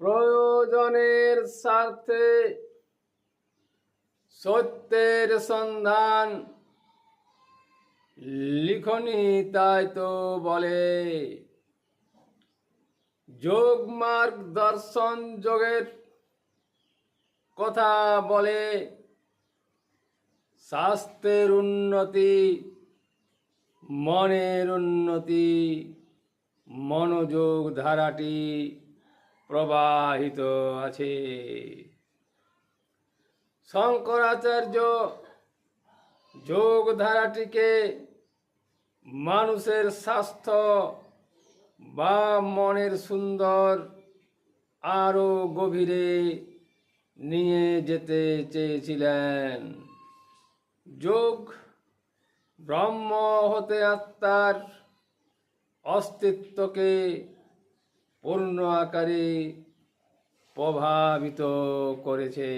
প্রয়োজনের স্বার্থে সত্যের সন্ধান লিখনি, তাই তো বলে যোগ মার্গ দর্শন যোগের কথা বলে। স্বাস্থ্যের উন্নতি, মনের উন্নতি, মনোযোগ ধারাটি প্রবাহিত আছে। শঙ্করাচার্য যোগ ধারাটিকে মানুষের স্বাস্থ্য বা মনের সুন্দর আরও গভীরে নিয়ে যেতে চেয়েছিলেন। যোগ ব্রহ্ম হতে আত্মার অস্তিত্বকে পূর্ণ আকারে প্রভাবিত করেছে।